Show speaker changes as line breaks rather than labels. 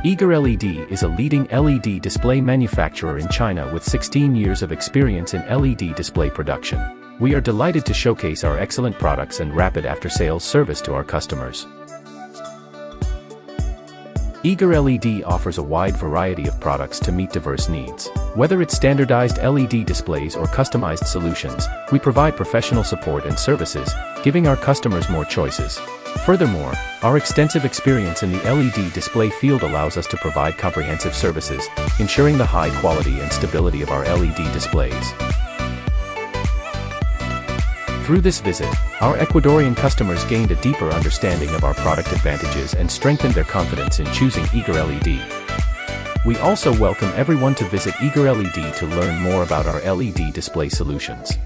EagerLED is a leading LED display manufacturer in China with 16 years of experience in LED display production. We are delighted to showcase our excellent products and rapid after-sales service to our customers. EagerLED offers a wide variety of products to meet diverse needs. Whether it's standardized LED displays or customized solutions, we provide professional support and services, giving our customers more choices. Furthermore, our extensive experience in the LED display field allows us to provide comprehensive services, ensuring the high quality and stability of our LED displays. Through this visit, our Ecuadorian customers gained a deeper understanding of our product advantages and strengthened their confidence in choosing EagerLED. We also welcome everyone to visit EagerLED to learn more about our LED display solutions.